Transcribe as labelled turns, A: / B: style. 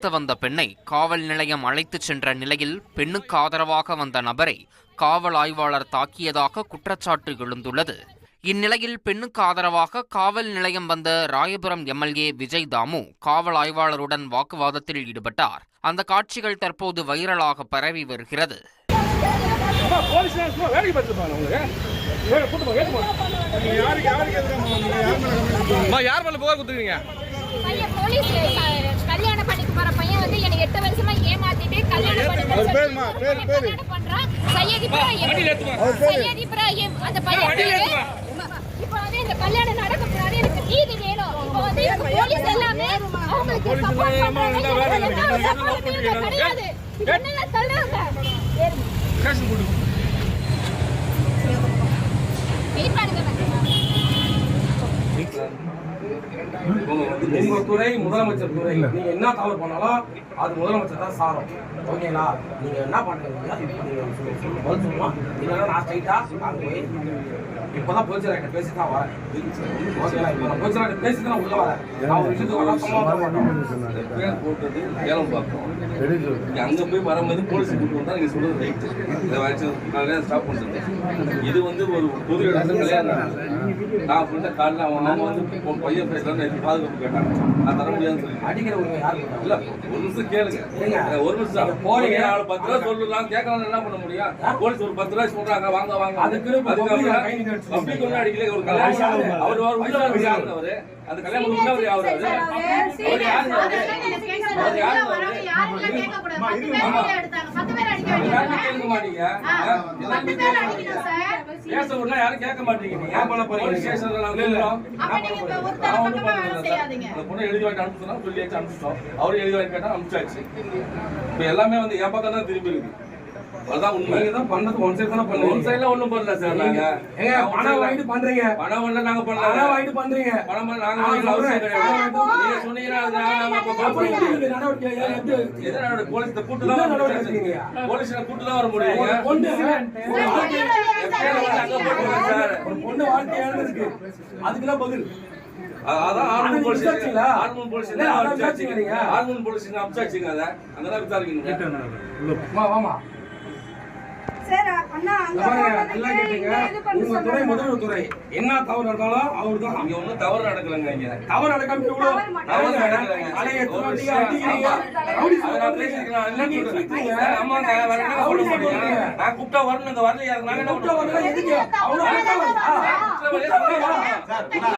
A: வந்த பெண்ணை காவல் நிலையம் அழைத்துச் சென்ற நிலையில் பெண்ணுக்கு ஆதரவாக வந்த நபரை காவல் ஆய்வாளர் தாக்கியதாக குற்றச்சாட்டு எழுந்துள்ளது. இந்நிலையில் பெண்ணுக்கு ஆதரவாக காவல் நிலையம் வந்த ராயபுரம் எம்எல்ஏ விஜய் தாமு காவல் ஆய்வாளருடன் வாக்குவாதத்தில் ஈடுபட்டார். அந்த காட்சிகள் தற்போது வைரலாக பரவி வருகிறது.
B: கல்யாணம் பண்ணிக்க போற பையன் வந்து எனக்கு 8 வருஷமா ஏமாத்திட்டு கல்யாணம் பண்றான். சையத் இப்ராஹிம் அந்த பையன் இப்ப வந்து இந்த கல்யாணம் நடக்க போறாரு. எனக்கு நீதி வேணும். இப்ப வந்து போலீஸ் எல்லாமே அவங்களுக்கு சப்போர்ட் பண்றாங்க. கிடையாது என்ன சொல்றாங்க?
C: உங்க துறை முதலமைச்சர் துறை, நீங்க என்ன தவறு பண்ணாலும் அது முதலமைச்சர் தான் சாரும். ஓகேங்களா? நீங்க என்ன பண்றீங்க பதில் சொல்லலாம். இல்லைன்னா நான் ஸ்ட்ரைட்டா அங்க போய் இப்பதான் போலீஸ்காரர்கிட்ட பேசிதான் வரேன். ஓகேங்களா? இப்ப நான் போலீஸ்காரர்கிட்ட பேசிதான் உள்ள வரேன். அவர் விஷயத்துக்கு வர பேர் போட்டது ஏலம் பார்த்தோம். அங்க போய் வரும்போது போலீஸ் கூட்டு வந்தா நீங்க சொல்றது ரைட்டு. இதை வச்சு ஸ்டாப் பண்றது. இது வந்து ஒரு பொது இடத்துல கல்யாணம். நான் சொல்லிட்ட காலையில் அவன் வந்து பையன் பேசலாம் பாதுகாப்பு கேட்டாங்க. நான் தர முடியாதுன்னு சொல்லி அடிக்கிறவங்க யாரு இல்ல. ஒரு நிமிஷம் கேளுங்க, ஒரு நிமிஷம் போறீங்க. 10 ரூபா சொல்லலாம் கேட்கலாம், என்ன பண்ண முடியும்? போலீஸ் ஒரு 10 ரூபாய் சொல்றாங்க, வாங்க வாங்க. அதுக்கு பப்ளிக் ஒன்றும் அடிக்கல. ஒரு கல்யாணம் அவர் அவரு அந்த கல்யாணம் அவர் யாரு கேட்க மாட்டீங்க. பேச உடனே யாரும் கேட்க மாட்டீங்க. பொண்ணு எழுதி வாங்கி அனுப்பிச்சோம், சொல்லியாச்சு அனுப்பிச்சிட்டோம். அவரும் எழுதி வாங்கி கேட்டா அனுப்பிச்சாச்சு. இப்ப எல்லாமே வந்து என் பக்கம் தான் திரும்பி இருக்கு. அதான் உண்மை. நீங்க தான் பண்ணது ஒன் சைடு தான பண்ணுவீங்க. ஒன் சைடுல ஒண்ணும் பண்ணல சார். நாங்க ஏங்க பணம் வாங்கிட்டு பண்றீங்க. பணம் இல்ல, நாங்க பண்ணல. பணம் வாங்கிட்டு பண்றீங்க. பணம் நாங்க வாங்கல, அவசியம் கிடையாது. நீங்க சொன்னீங்கன்னா நாம பாப்போம். நடவடிக்கை எது நடவடிக்கை? போலீஸ் கூட்டு தான் நடவடிக்கை. போலீஸ்ல கூட்டு தான் வர முடியும். பொண்ணு ஒரு பொண்ணு வாழ்க்கை இருக்கு. அதுக்குலாம் பதில் அதான் ஆர்மன் போலீஸ் அம்சாச்சுங்க. அத அங்கதான் விசாரிக்கணும். வாமா சார். அண்ணா நல்லா கேட்டீங்க. உங்க துறை முதல்வர் துறை, என்ன தவறு நடந்தாலும் அவர் தான். இங்க ஒண்ணும் தவறு நடக்கலங்க. இங்க தவறு நடக்காம இவ்வளவு தவறு நடக்கலங்க. அலைய துரோட்டியா அடிக்கிறீங்க. ரவுடி சொல்றா பேசிக்கலாம். ஆமாங்க, வேற என்ன சொல்ல மாட்டீங்க? நான் கூப்பிட்டா வரணும், இந்த வரலையா? நாங்க என்ன கூப்பிட்டா வரல எதுக்கு? அவ்வளவு